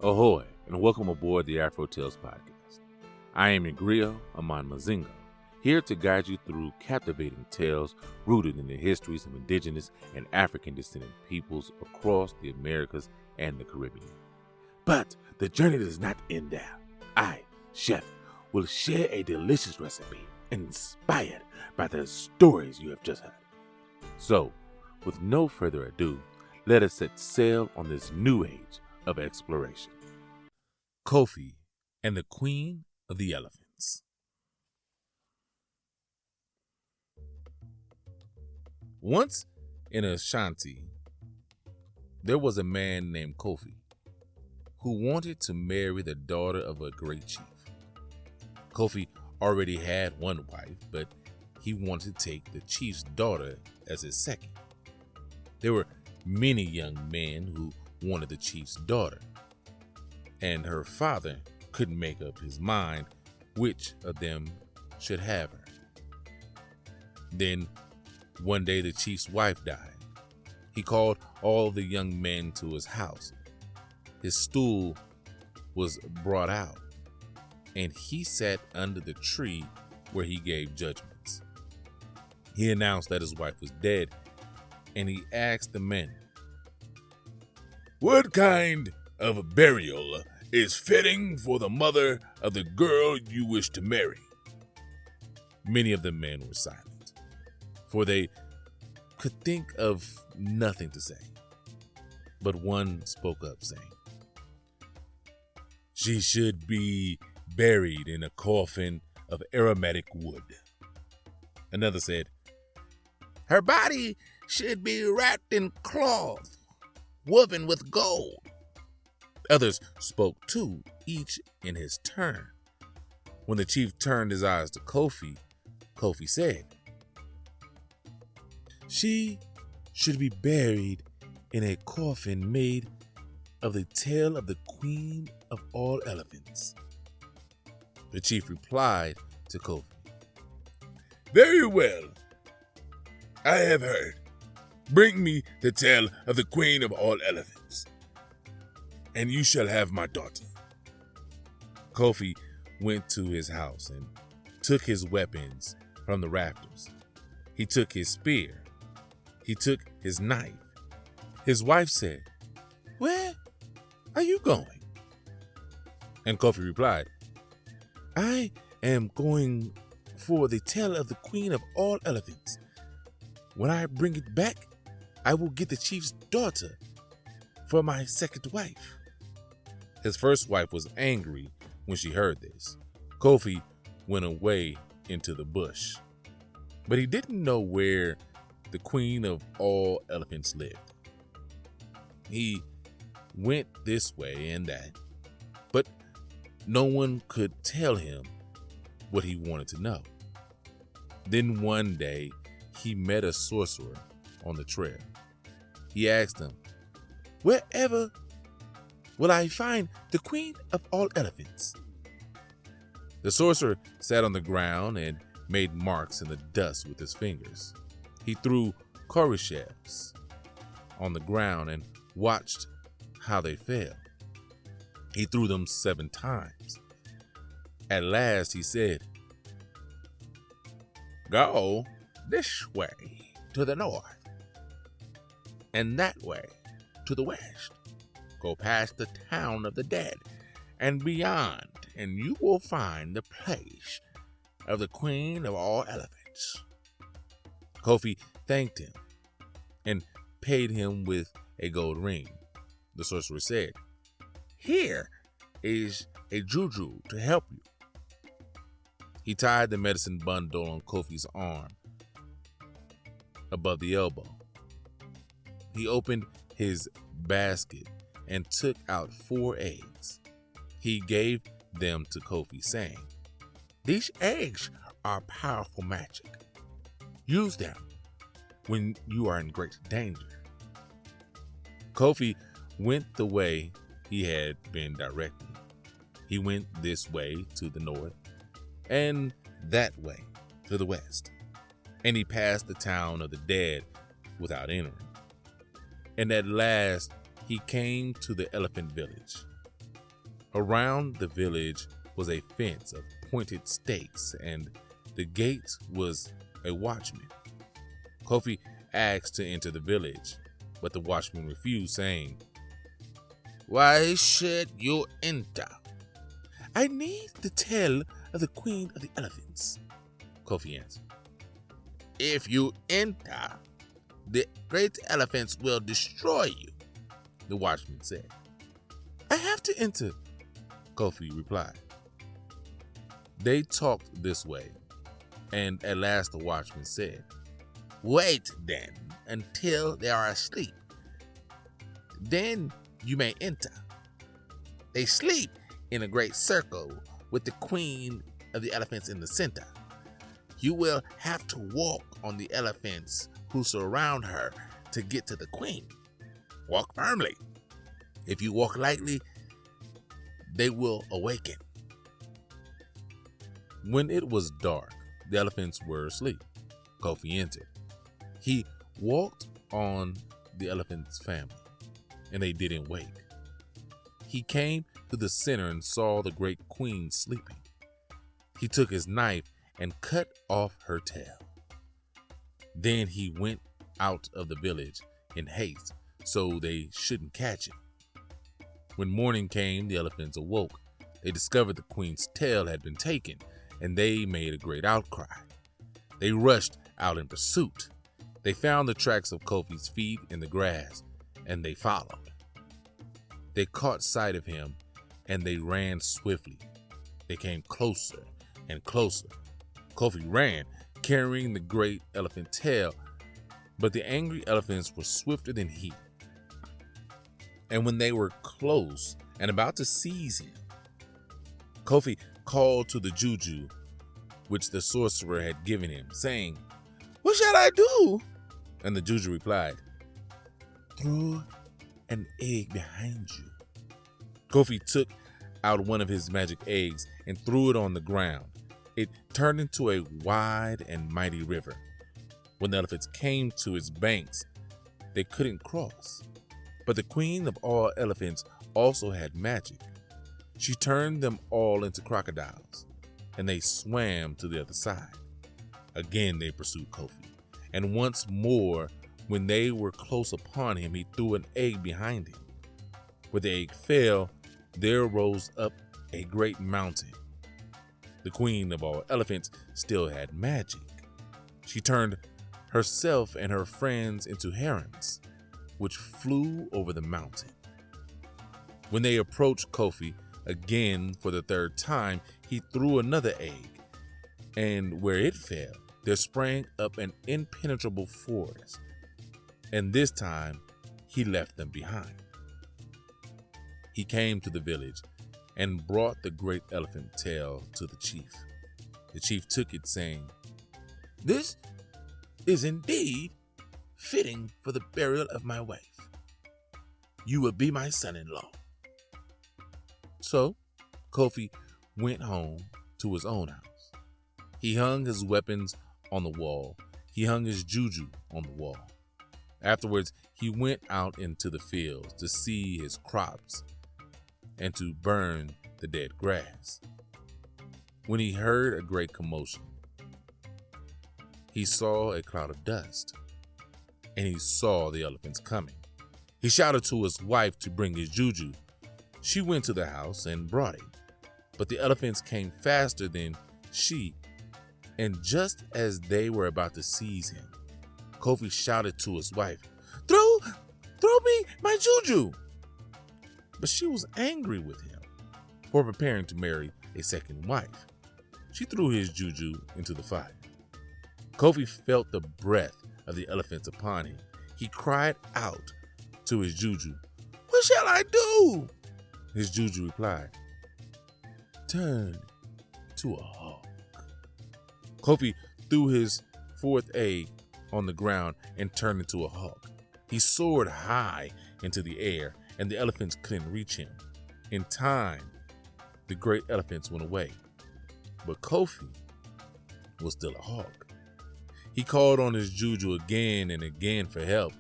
Ahoy, and welcome aboard the Afro Tales podcast. I am your Griot, Amon Mazingo, here to guide you through captivating tales rooted in the histories of indigenous and African descendant peoples across the Americas and the Caribbean. But the journey does not end there. I, Chef, will share a delicious recipe inspired by the stories you have just heard. So, with no further ado, let us set sail on this new age of exploration. Kofi and the Queen of the Elephants. Once in Ashanti, there was a man named Kofi who wanted to marry the daughter of a great chief. Kofi already had one wife, but he wanted to take the chief's daughter as his second. There were many young men who wanted the chief's daughter, and her father couldn't make up his mind which of them should have her. Then one day the chief's wife died. He called all the young men to his house. His stool was brought out, and he sat under the tree where he gave judgments. He announced that his wife was dead, and he asked the men, "What kind of a burial is fitting for the mother of the girl you wish to marry?" Many of the men were silent, for they could think of nothing to say. But one spoke up, saying, "She should be buried in a coffin of aromatic wood." Another said, "Her body should be wrapped in cloth, woven with gold." Others spoke too, each in his turn. When the chief turned his eyes to Kofi, Kofi said, "She should be buried in a coffin made of the tail of the Queen of all Elephants." The chief replied to Kofi, "Very well. I have heard. Bring me the tail of the Queen of all Elephants, and you shall have my daughter." Kofi went to his house and took his weapons from the rafters. He took his spear. He took his knife. His wife said, "Where are you going?" And Kofi replied, "I am going for the tail of the Queen of all Elephants. When I bring it back, I will get the chief's daughter for my second wife." His first wife was angry when she heard this. Kofi went away into the bush, but he didn't know where the Queen of all Elephants lived. He went this way and that, but no one could tell him what he wanted to know. Then one day, he met a sorcerer on the trail. He asked him, "Wherever will I find the Queen of all Elephants?" The sorcerer sat on the ground and made marks in the dust with his fingers. He threw cowrie shells on the ground and watched how they fell. He threw them 7 times. At last he said, "Go this way to the north, and that way to the west. Go past the town of the dead and beyond, and you will find the place of the Queen of all Elephants." Kofi thanked him and paid him with a gold ring. The sorcerer said, "Here is a juju to help you." He tied the medicine bundle on Kofi's arm above the elbow. He opened his basket and took out 4 eggs. He gave them to Kofi, saying, "These eggs are powerful magic. Use them when you are in great danger." Kofi went the way he had been directed. He went this way to the north and that way to the west, and he passed the town of the dead without entering. And at last he came to the elephant village. Around the village was a fence of pointed stakes, and the gate was a watchman. Kofi asked to enter the village, but the watchman refused, saying, "Why should you enter?" "I need the tail of the Queen of the Elephants," Kofi answered. "If you enter, the great elephants will destroy you," the watchman said. "I have to enter," Kofi replied. They talked this way, and at last the watchman said, "Wait then until they are asleep. Then you may enter. They sleep in a great circle with the Queen of the Elephants in the center. You will have to walk on the elephants who surround her to get to the queen. Walk firmly. If you walk lightly, they will awaken." When it was dark, the elephants were asleep. Kofi entered. He walked on the elephant's family, and they didn't wake. He came to the center and saw the great queen sleeping. He took his knife and cut off her tail. Then he went out of the village in haste so they shouldn't catch him. When morning came, the elephants awoke. They discovered the queen's tail had been taken, and they made a great outcry. They rushed out in pursuit. They found the tracks of Kofi's feet in the grass, and they followed. They caught sight of him, and they ran swiftly. They came closer and closer. Kofi ran, carrying the great elephant tail, but the angry elephants were swifter than he. And when they were close and about to seize him, Kofi called to the juju which the sorcerer had given him, saying, "What shall I do?" And the juju replied, "Throw an egg behind you." Kofi took out one of his magic eggs and threw it on the ground. It turned into a wide and mighty river. When the elephants came to its banks, they couldn't cross. But the queen of all elephants also had magic. She turned them all into crocodiles, and they swam to the other side. Again they pursued Kofi, and once more, when they were close upon him, he threw an egg behind him. Where the egg fell, there rose up a great mountain. The queen of all elephants still had magic. She turned herself and her friends into herons, which flew over the mountain. When they approached Kofi again for the third time, he threw another egg, and where it fell, there sprang up an impenetrable forest, and this time he left them behind. He came to the village and brought the great elephant tail to the chief. The chief took it, saying, "This is indeed fitting for the burial of my wife. You will be my son-in-law." So Kofi went home to his own house. He hung his weapons on the wall. He hung his juju on the wall. Afterwards, he went out into the fields to see his crops and to burn the dead grass. When he heard a great commotion, he saw a cloud of dust, and he saw the elephants coming. He shouted to his wife to bring his juju. She went to the house and brought it, but the elephants came faster than she, and just as they were about to seize him, Kofi shouted to his wife, Throw me my juju!" But she was angry with him for preparing to marry a second wife. She threw his juju into the fire. Kofi felt the breath of the elephants upon him. He cried out to his juju, "What shall I do?" His juju replied, "Turn to a hawk." Kofi threw his fourth egg on the ground and turned into a hawk. He soared high into the air, and the elephants couldn't reach him. In time, the great elephants went away, but Kofi was still a hawk. He called on his juju again and again for help,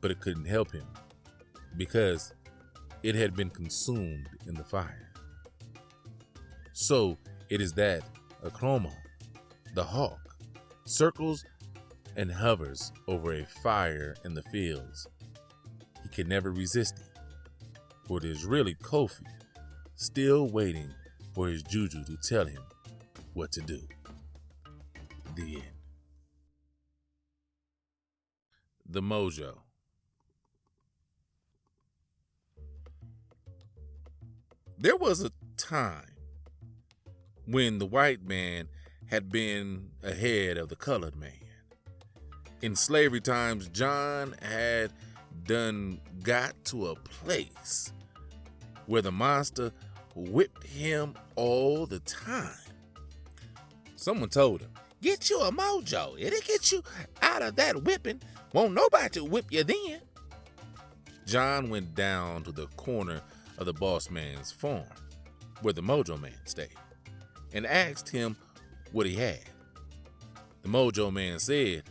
but it couldn't help him because it had been consumed in the fire. So it is that Akroma, the hawk, circles and hovers over a fire in the fields. He can never resist it, for it is really Kofi, still waiting for his juju to tell him what to do. The end. The Mojo. There was a time when the white man had been ahead of the colored man. In slavery times, John had got to a place where the monster whipped him all the time. Someone told him, "Get you a mojo. It'll get you out of that whipping. Won't nobody whip you then." John went down to the corner of the boss man's farm, where the mojo man stayed, and asked him what he had. The mojo man said,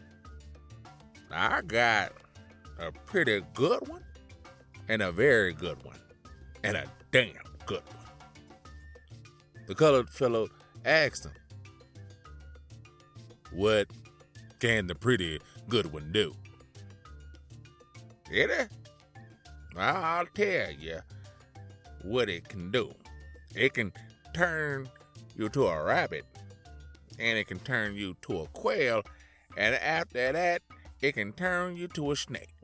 "I got a pretty good one, and a very good one, and a damn good one." The colored fellow asked him, "What can the pretty good one do?" "It? I'll tell you what it can do. It can turn you to a rabbit, and it can turn you to a quail, and after that, it can turn you to a snake."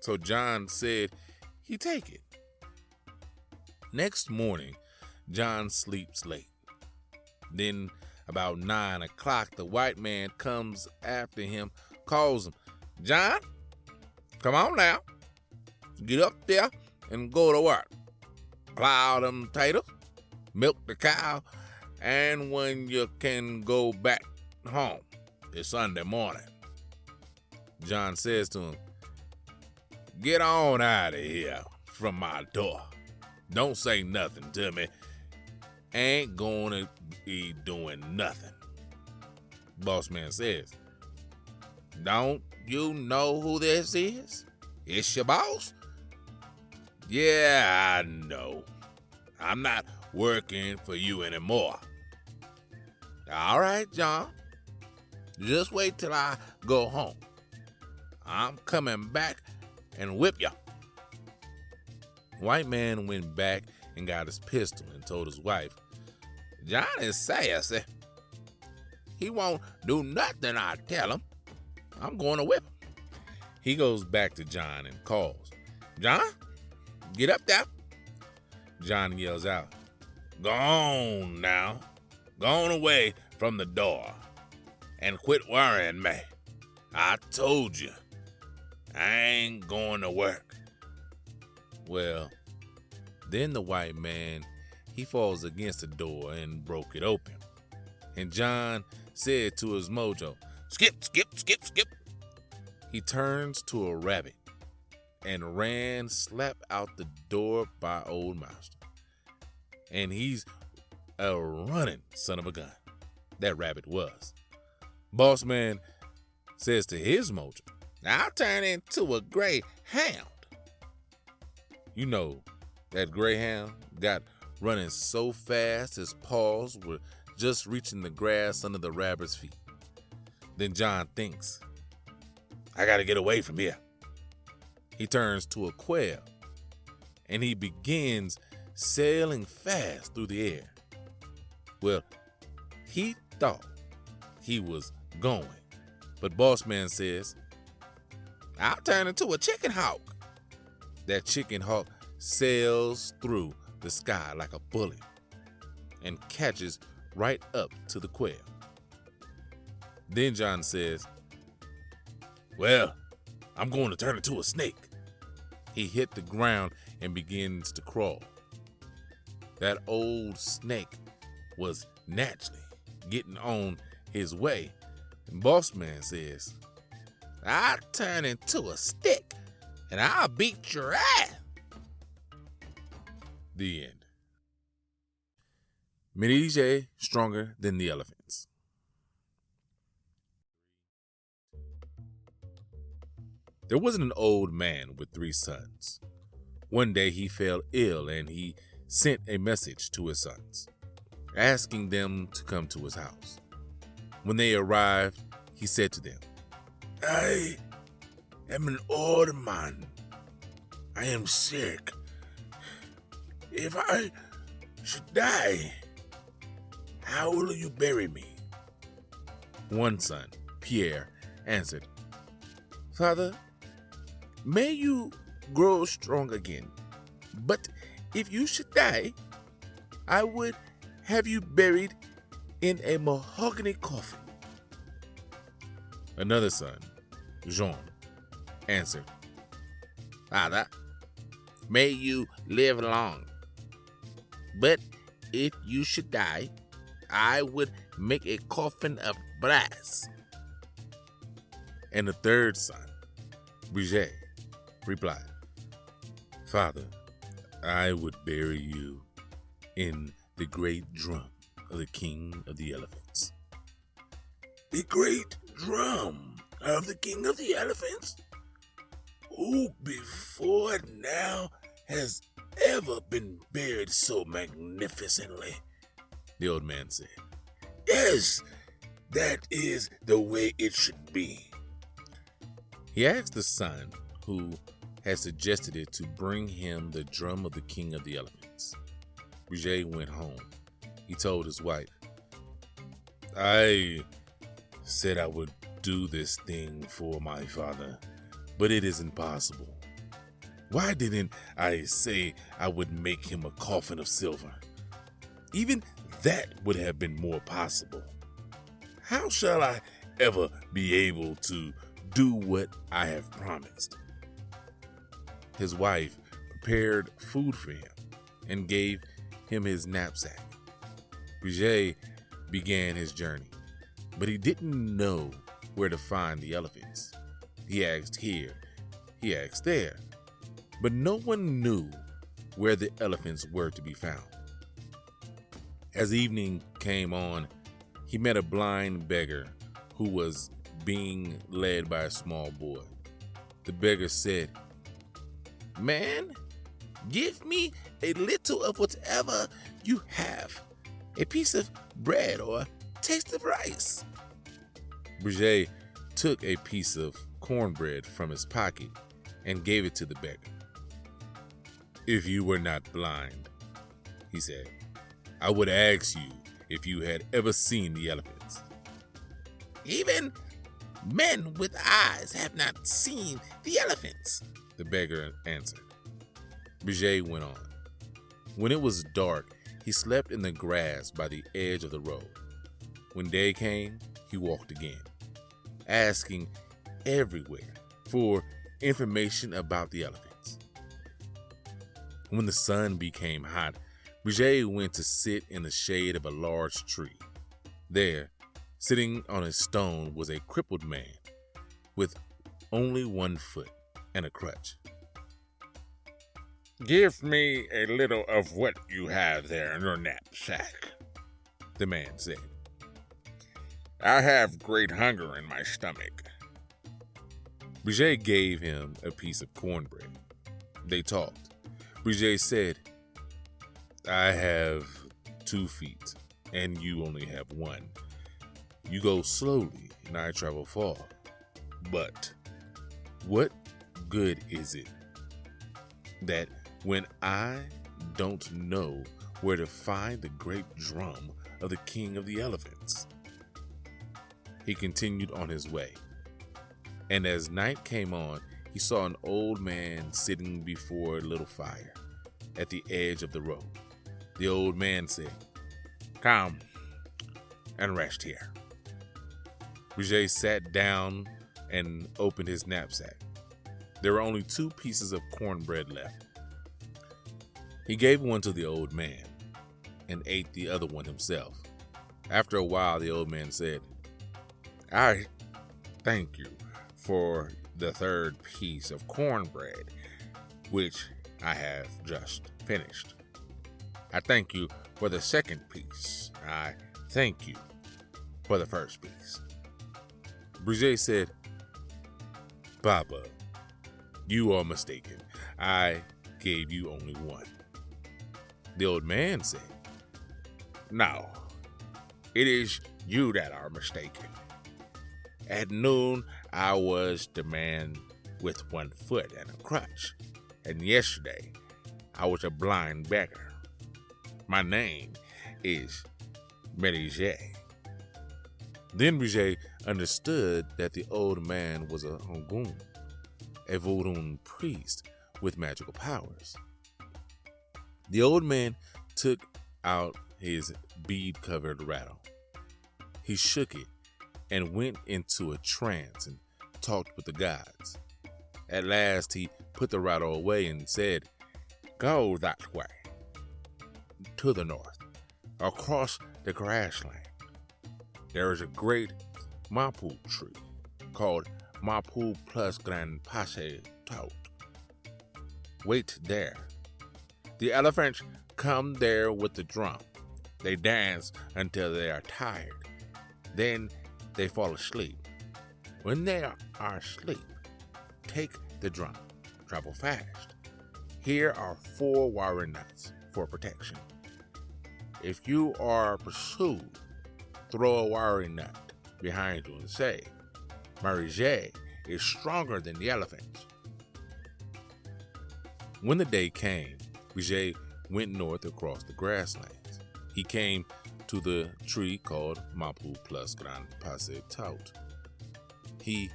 So John said he'd take it. Next morning, John sleeps late. Then about 9 o'clock, the white man comes after him, calls him, "John, come on now. Get up there and go to work. Plow them potatoes, milk the cow, and when you can go back home, it's Sunday morning." John says to him, "Get on out of here from my door. Don't say nothing to me. Ain't gonna be doing nothing." Boss man says, "Don't you know who this is? It's your boss." "Yeah, I know. I'm not working for you anymore." "All right, John. Just wait till I go home. I'm coming back and whip you." White man went back and got his pistol and told his wife, "John is sassy. He won't do nothing I tell him. I'm going to whip him." He goes back to John and calls, "John, get up there." John yells out, "Go on now. Go on away from the door and quit worrying me. I told you, I ain't going to work." Well, then the white man, he falls against the door and broke it open. And John said to his mojo, "Skip, skip, skip, skip." He turns to a rabbit and ran slap out the door by old master. And he's a running son of a gun. That rabbit was. Boss man says to his mojo, "I'll turn into a gray hound." You know, that greyhound got running so fast his paws were just reaching the grass under the rabbit's feet. Then John thinks, "I gotta get away from here." He turns to a quail and he begins sailing fast through the air. Well, he thought he was going, but boss man says, "I'll turn into a chicken hawk." That chicken hawk sails through the sky like a bullet and catches right up to the quail. Then John says, "Well, I'm going to turn into a snake." He hit the ground and begins to crawl. That old snake was naturally getting on his way, and boss man says, "I'll turn into a stick and I'll beat your ass." The end. Merisier stronger than the elephants. There was an old man with 3 sons. One day he fell ill and he sent a message to his sons, asking them to come to his house. When they arrived, he said to them, "I am an old man. I am sick. If I should die, how will you bury me?" One son, Pierre, answered, "Father, may you grow strong again, but if you should die, I would have you buried in a mahogany coffin." Another son, Jean, answered, "Father, may you live long, but if you should die, I would make a coffin of brass." And the third son, Brise, replied, "Father, I would bury you in the great drum of the king of the elephants." "The great drum of the king of the elephants? Who before now has ever been buried so magnificently?" the old man said. "Yes, that is the way it should be." He asked the son who had suggested it to bring him the drum of the king of the elephants. Griot went home. He told his wife, "I said I would do this thing for my father, but it is impossible. Why didn't I say I would make him a coffin of silver? Even that would have been more possible. How shall I ever be able to do what I have promised?" His wife prepared food for him and gave him his knapsack. Griot began his journey, but he didn't know where to find the elephants. He asked here, he asked there, but no one knew where the elephants were to be found. As evening came on, he met a blind beggar who was being led by a small boy. The beggar said, "Man, give me a little of whatever you have, a piece of bread or a taste of rice." Brise took a piece of cornbread from his pocket and gave it to the beggar. "If you were not blind," he said, "I would ask you if you had ever seen the elephants." "Even men with eyes have not seen the elephants," the beggar answered. Brise went on. When it was dark, he slept in the grass by the edge of the road. When day came, he walked again, asking everywhere for information about the elephants. When the sun became hot, Brise went to sit in the shade of a large tree. There, sitting on a stone, was a crippled man with only one foot and a crutch. "Give me a little of what you have there in your knapsack," the man said. "I have great hunger in my stomach." Brise gave him a piece of cornbread. They talked. Brise said, "I have 2 feet, and you only have 1. You go slowly, and I travel far. But what good is it that when I don't know where to find the great drum of the king of the elephants?" He continued on his way, and as night came on, he saw an old man sitting before a little fire at the edge of the road. The old man said, "Come and rest here." Brise sat down and opened his knapsack. There were only 2 pieces of cornbread left. He gave one to the old man and ate the other one himself. After a while, the old man said, "I thank you for the 3rd piece of cornbread, which I have just finished. I thank you for the 2nd piece. I thank you for the 1st piece." Brise said, "Papa, you are mistaken. I gave you only one. The old man said, "No, it is you that are mistaken. At noon, I was the man with one foot and a crutch, and yesterday, I was a blind beggar. My name is Merisier." Then Brise understood that the old man was a Ogun, a voodoo priest with magical powers. The old man took out his bead-covered rattle. He shook it and went into a trance and talked with the gods. At last, he put the rattle away and said, "Go that way, to the north, across the grassland. There is a great mapu tree called Mapu plus Grand Passe Tout. Wait there. The elephants come there with the drum. They dance until they are tired. Then they fall asleep. When they are asleep, take the drum. Travel fast. Here are 4 warrior nuts for protection. If you are pursued, throw a warrior nut behind you and say, 'Merisier is stronger than the elephants.'" When the day came, Brise went north across the grasslands. He came to the tree called Mapu plus Grand Passe Tout. He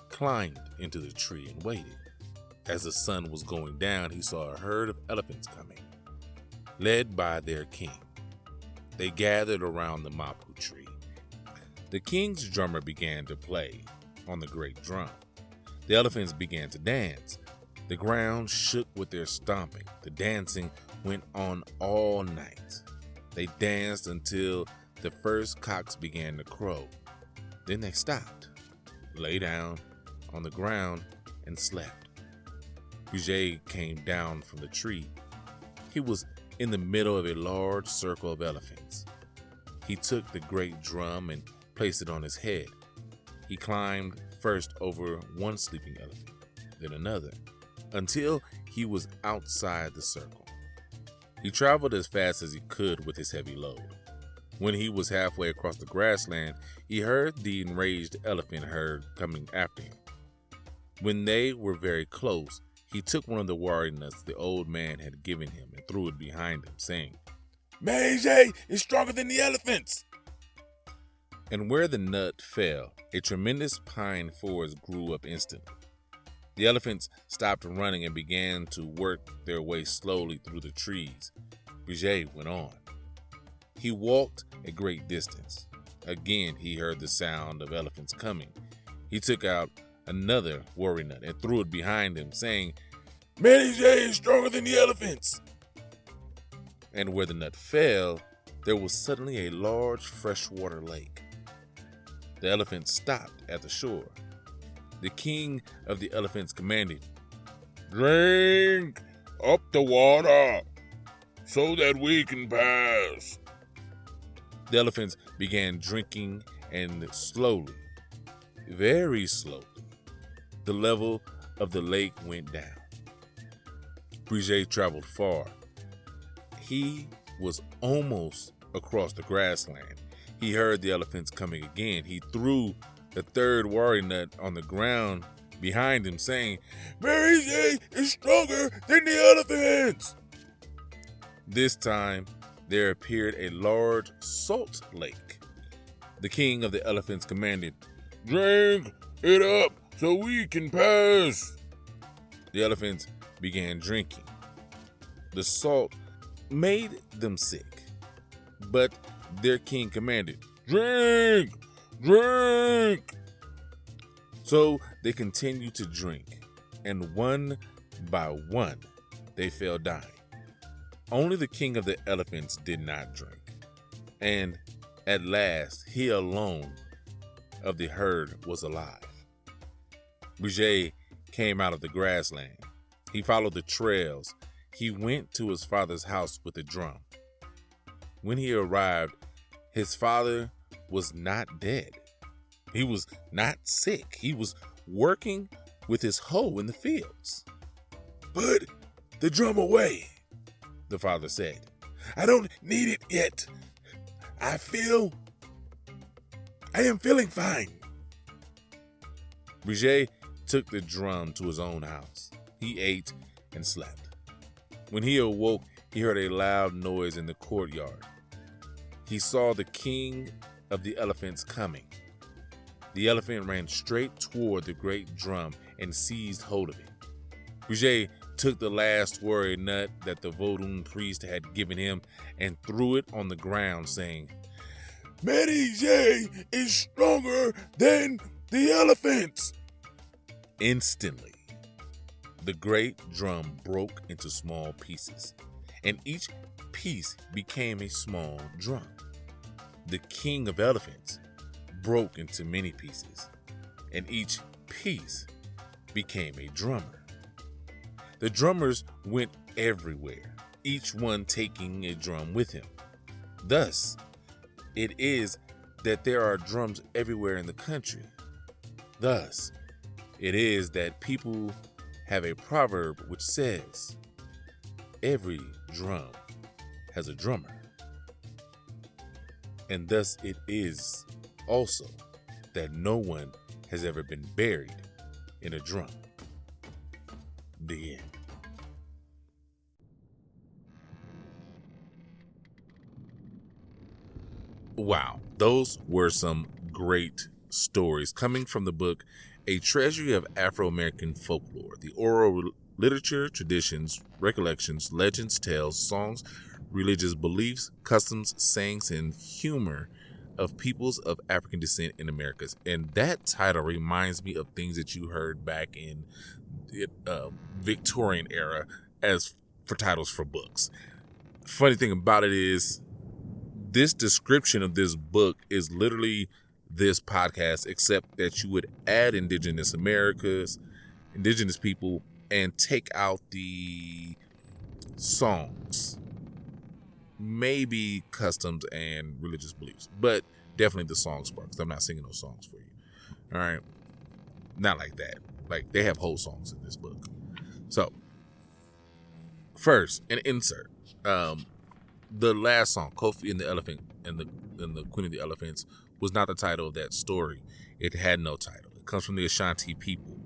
climbed into the tree and waited. As the sun was going down, he saw a herd of elephants coming, led by their king. They gathered around the Mapu tree. The king's drummer began to play on the great drum. The elephants began to dance. The ground shook with their stomping. The dancing went on all night. They danced until the first cocks began to crow. Then they stopped, lay down on the ground, and slept. Brise came down from the tree. He was in the middle of a large circle of elephants. He took the great drum and placed it on his head. He climbed first over one sleeping elephant, then another, until he was outside the circle. He traveled as fast as he could with his heavy load. When he was halfway across the grassland, he heard the enraged elephant herd coming after him. When they were very close, he took one of the warrior nuts the old man had given him and threw it behind him, saying, "Merisier is stronger than the elephants." And where the nut fell, a tremendous pine forest grew up instantly. The elephants stopped running and began to work their way slowly through the trees. Brise went on. He walked a great distance. Again, he heard the sound of elephants coming. He took out another warrior nut and threw it behind him, saying, "Merisier is stronger than the elephants." And where the nut fell, there was suddenly a large freshwater lake. The elephants stopped at the shore. The king of the elephants commanded, "Drink up the water so that we can pass." The elephants began drinking, and slowly, very slowly, the level of the lake went down. Brise traveled far. He was almost across the grassland. He heard the elephants coming again. He threw the third warrior nut on the ground behind him, saying, "Merisier is stronger than the elephants." This time, there appeared a large salt lake. The king of the elephants commanded, "Drink it up so we can pass." The elephants began drinking. The salt made them sick, but their king commanded, "Drink! Drink!" So they continued to drink, and one by one they fell dying. Only the king of the elephants did not drink, and at last he alone of the herd was alive. Brise came out of the grassland. He followed the trails. He went to his father's house with a drum. When he arrived, his father was not dead. He was not sick. He was working with his hoe in the fields. "But the drum away, the father said. I don't need it yet. I am feeling fine. Brise took the drum to his own house. He ate and slept. When he awoke, he heard a loud noise in the courtyard. He saw the king of the elephants coming. The elephant ran straight toward the great drum and seized hold of it. Brise took the last warrior nut that the Vodun priest had given him and threw it on the ground, saying, Merisier is stronger than the elephants. Instantly, the great drum broke into small pieces, and each piece became a small drum. The king of elephants broke into many pieces, and each piece became a drummer. The drummers went everywhere, each one taking a drum with him. Thus, it is that there are drums everywhere in the country. Thus, it is that people have a proverb which says, every drum has a drummer. And thus it is also that no one has ever been buried in a drum. The end. Wow, those were some great stories coming from the book A Treasury of Afro-American Folklore, the oral literature, traditions, recollections, legends, tales, songs, religious beliefs, customs, sayings, and humor of peoples of African descent in Americas. And that title reminds me of things that you heard back in the Victorian era as for titles for books. Funny thing about it is, this description of this book is literally this podcast, except that you would add indigenous Americas, indigenous people, and take out the songs, maybe customs and religious beliefs, but definitely the songs part, because I'm not singing those songs for you. All right, not like that. Like, they have whole songs in this book. So first, an insert. The last song, Kofi and the Elephant and the Queen of the Elephants, was not the title of that story. It had no title. It comes from the Ashanti people.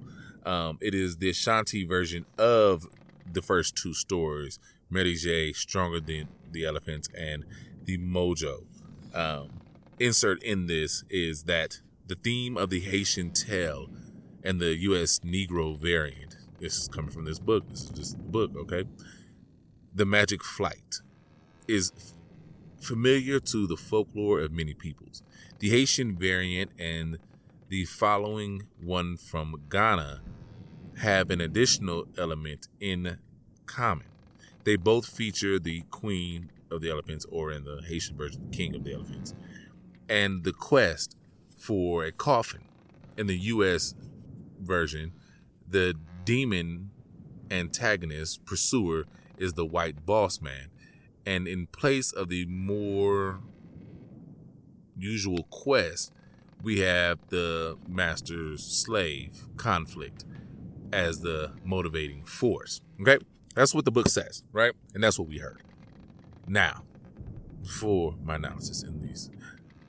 It is the Ashanti version of the first two stories, Merisier, Stronger Than the Elephants, and the Mojo. Insert in this is that the theme of the Haitian tale and the U.S. Negro variant, this is coming from this book, this is just the book, okay? The magic flight is familiar to the folklore of many peoples. The Haitian variant and the following one from Ghana have an additional element in common. They both feature the Queen of the Elephants, or in the Haitian version, the King of the Elephants, and the quest for a coffin. In the U.S. version, the demon antagonist pursuer is the white boss man, and in place of the more usual quest, we have the master-slave conflict as the motivating force. Okay? That's what the book says, right? And that's what we heard. Now, for my analysis in these.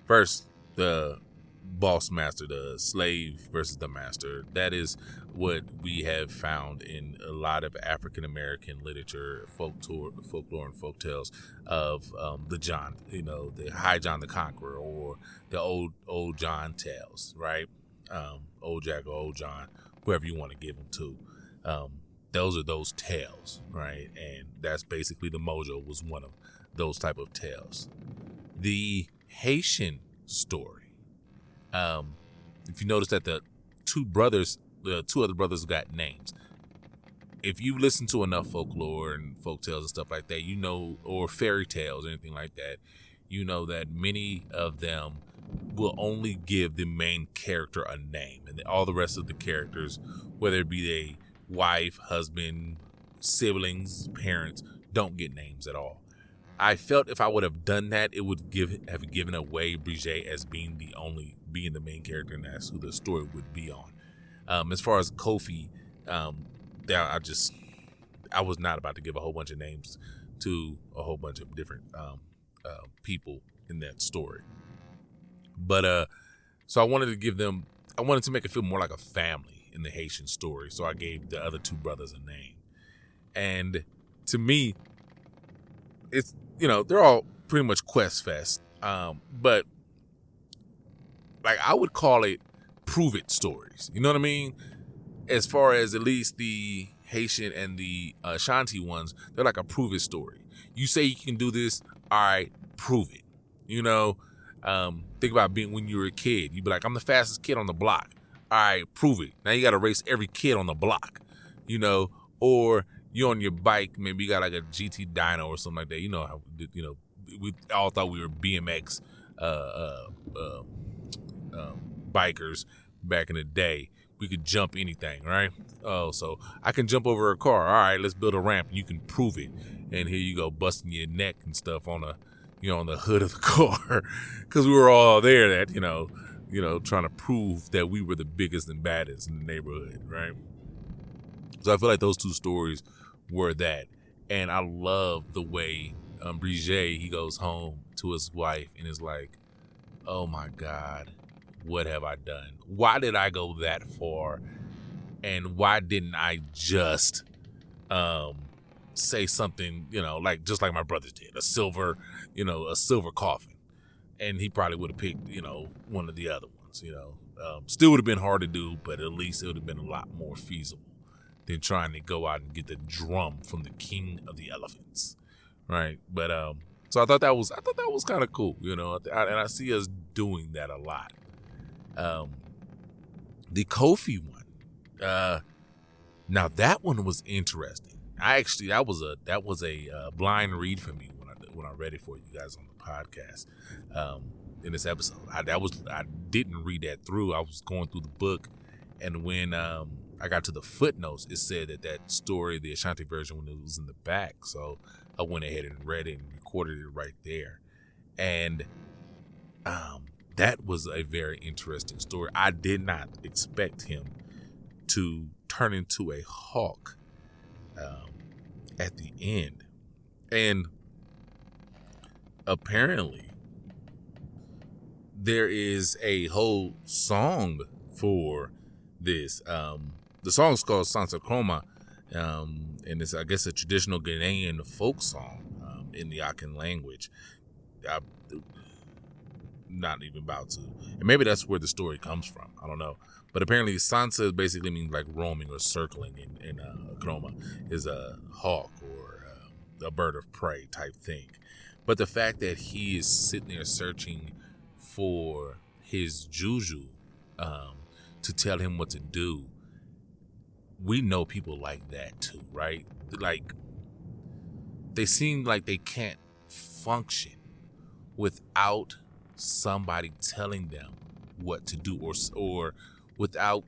First, the boss master, the slave versus the master. That is what we have found in a lot of African American literature, folklore and folk tales of the John, the High John the Conqueror, or the old John tales, right? Old Jack or Old John, whoever you want to give them to. Those are those tales, right? And that's basically the Mojo was one of those type of tales. The Haitian story. If you notice that the two other brothers got names. If you listen to enough folklore and folk tales and stuff like that, or fairy tales or anything like that, you know that many of them will only give the main character a name, and all the rest of the characters, whether it be a wife, husband, siblings, parents, don't get names at all. I felt if I would have done that, it would have given away Brise as being the main character, and that's who the story would be on. As far as Kofi, I I was not about to give a whole bunch of names to a whole bunch of different people in that story. But so I wanted to make it feel more like a family in the Haitian story. So I gave the other two brothers a name. And to me, it's, they're all pretty much Quest Fest. But like I would call it prove it stories. You know what I mean? As far as at least the Haitian and the Ashanti ones, they're like a prove it story. You say you can do this, all right, prove it. Think about being when you were a kid. You'd be like, I'm the fastest kid on the block. All right, prove it. Now you got to race every kid on the block, or you're on your bike. Maybe you got like a GT dyno or something like that. We all thought we were BMX bikers back in the day. We could jump anything, right? Oh, so I can jump over a car. All right, let's build a ramp. You can prove it. And here you go, busting your neck and stuff on on the hood of the car, because we were all there that trying to prove that we were the biggest and baddest in the neighborhood, right? So I feel like those two stories were that, and I love the way Brigitte, he goes home to his wife and is like, oh my God, what have I done? Why did I go that far? And why didn't I just say something, just like my brothers did, a silver coffin? And he probably would have picked, one of the other ones, Still would have been hard to do, but at least it would have been a lot more feasible than trying to go out and get the drum from the king of the elephants, right? But so I thought that was kind of cool, and I see us doing that a lot. The Kofi one, now that one was interesting. That was a blind read for me when I read it for you guys on the podcast in this episode. I didn't read that through. I was going through the book, and when I got to the footnotes, it said that story, the Ashanti version, when it was in the back. So I went ahead and read it and recorded it right there, and that was a very interesting story. I did not expect him to turn into a hawk at the end. And apparently there is a whole song for this. The song is called Sansa Chroma, and it's, I guess, a traditional Ghanaian folk song in the Akan language. I'm not even about to. And maybe that's where the story comes from. I don't know. But apparently Sansa basically means like roaming or circling, in Chroma is a hawk or a bird of prey type thing. But the fact that he is sitting there searching for his juju to tell him what to do, we know people like that too, right? Like, they seem like they can't function without somebody telling them what to do, or without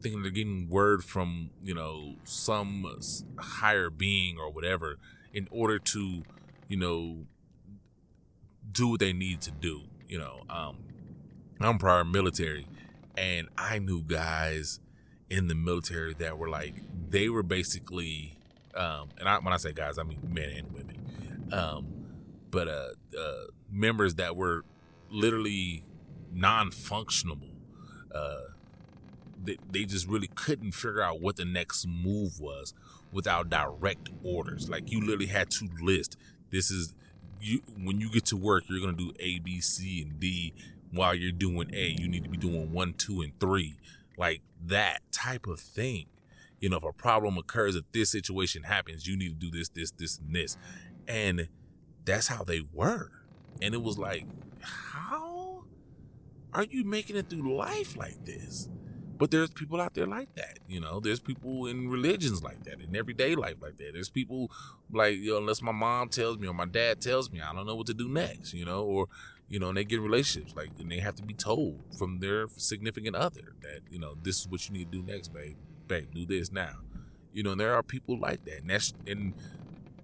thinking they're getting word from some higher being or whatever in order to do what they need to do. I'm prior military, and I knew guys in the military that were like, they were basically when I say guys, I mean men and women, but members that were literally non-functionable. They just really couldn't figure out what the next move was without direct orders. Like, you literally had to list, this is you, when you get to work, you're gonna do A, B, C, and D. While you're doing A, you need to be doing 1, 2, and 3, like that type of thing. If a problem occurs, if this situation happens, you need to do this, this, this, and this. And that's how they were. And it was like, how are you making it through life like this? But there's people out there like that. There's people in religions like that, in everyday life like that. There's people like, unless my mom tells me or my dad tells me, I don't know what to do next, or, and they get relationships, like, and they have to be told from their significant other that, this is what you need to do next, babe, do this now. And there are people like that. And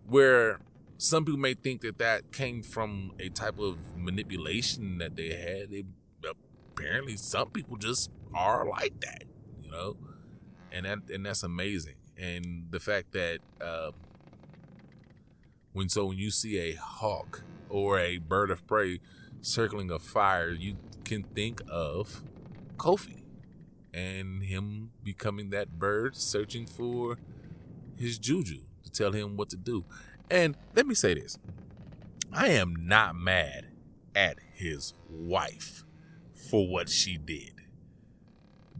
where some people may think that came from a type of manipulation that they had, apparently some people just are like that, and that's amazing. And the fact that when you see a hawk or a bird of prey circling a fire, you can think of Kofi and him becoming that bird searching for his juju to tell him what to do. And let me say this. I am not mad at his wife for what she did.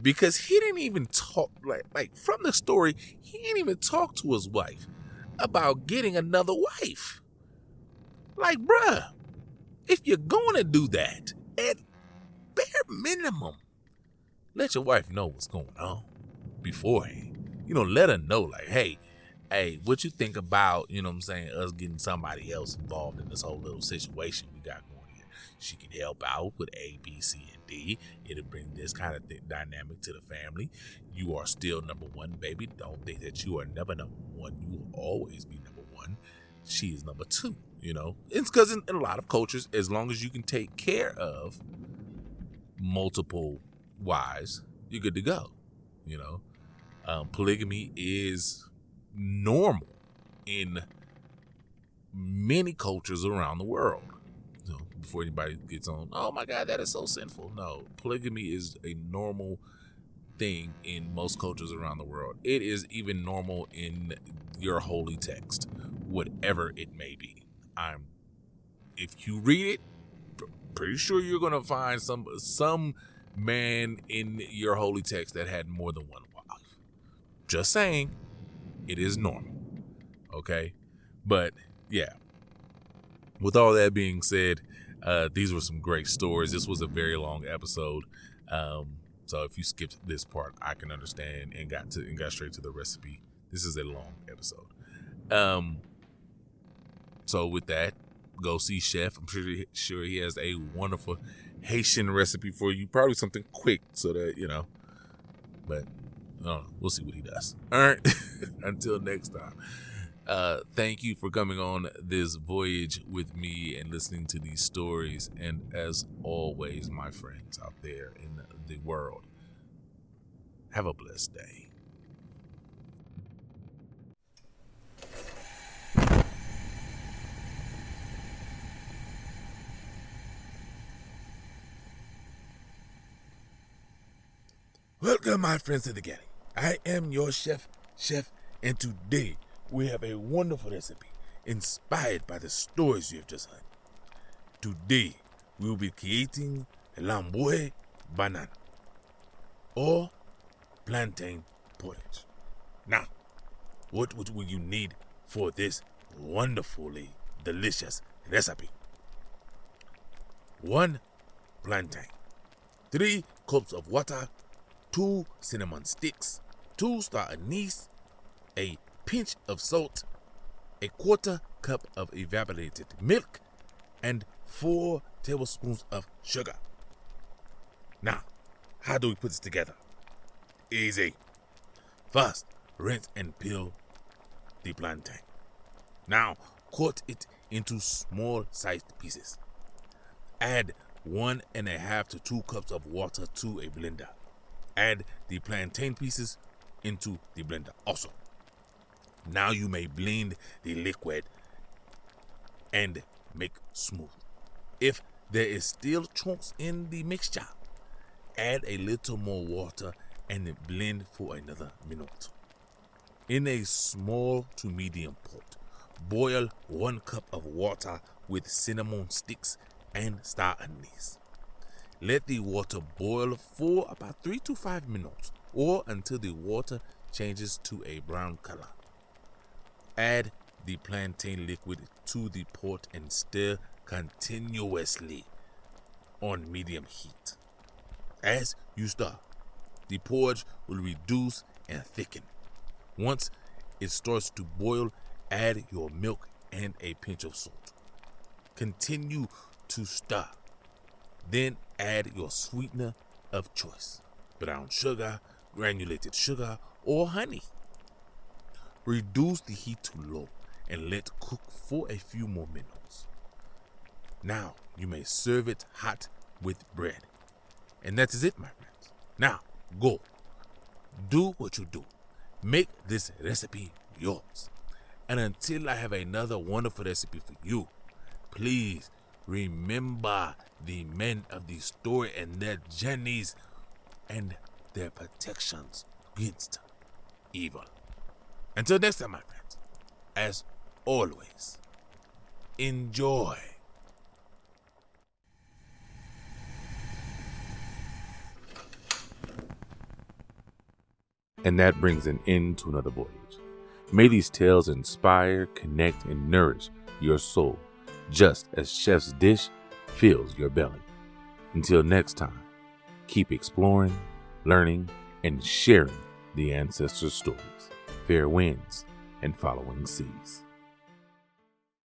Because he didn't even talk, like from the story, he didn't even talk to his wife about getting another wife. Like, bruh, if you're going to do that, at bare minimum, let your wife know what's going on beforehand. Let her know, like, hey, what you think about, us getting somebody else involved in this whole little situation we got going here? She can help out with A, B, C, and D. It'll bring this kind of dynamic to the family. You are still number one, baby. Don't think that you are never number one. You will always be number one. She is number two, It's because in a lot of cultures, as long as you can take care of multiple wives, you're good to go, Polygamy is normal in many cultures around the world. Before anybody gets on, oh my God, that is so sinful. No, polygamy is a normal thing in most cultures around the world. It is even normal in your holy text, whatever it may be. If you read it, pretty sure you're gonna find some man in your holy text that had more than one wife. Just saying, it is normal. Okay, but yeah. With all that being said, these were some great stories. This was a very long episode, so if you skipped this part, I can understand and got straight to the recipe. This is a long episode. So with that, go see Chef. I'm sure he has a wonderful Haitian recipe for you. Probably something quick, so that But I don't know. We'll see what he does. All right. Until next time. Thank you for coming on this voyage with me and listening to these stories. And as always, my friends out there in the world, have a blessed day. Welcome, my friends, to the Galley. I am your chef, and today we have a wonderful recipe inspired by the stories you have just heard. Today, we will be creating a Labouyi Bannann or plantain porridge. Now, what will you need for this wonderfully delicious recipe? 1 plantain, 3 cups of water, 2 cinnamon sticks, 2 star anise, a pinch of salt, a 1/4 cup of evaporated milk, and 4 tablespoons of sugar. Now, how do we put this together? Easy. First, rinse and peel the plantain. Now, cut it into small sized pieces. Add 1.5 to 2 cups of water to a blender. Add the plantain pieces into the blender also. Now you may blend the liquid and make smooth. If there is still chunks in the mixture, add a little more water and blend for another minute. In a small to medium pot, boil 1 cup of water with cinnamon sticks and star anise. Let the water boil for about 3 to 5 minutes or until the water changes to a brown color. Add the plantain liquid to the pot and stir continuously on medium heat. As you stir, the porridge will reduce and thicken. Once it starts to boil, add your milk and a pinch of salt. Continue to stir. Then add your sweetener of choice, brown sugar, granulated sugar, or honey. Reduce the heat to low and let cook for a few more minutes. Now you may serve it hot with bread. And that is it, my friends. Now go. Do what you do. Make this recipe yours. And until I have another wonderful recipe for you, please remember the men of the story and their journeys and their protections against evil. Until next time, my friends, as always, enjoy. And that brings an end to another voyage. May these tales inspire, connect, and nourish your soul, just as Chef's dish fills your belly. Until next time, keep exploring, learning, and sharing the ancestors' stories. Fair winds and following seas.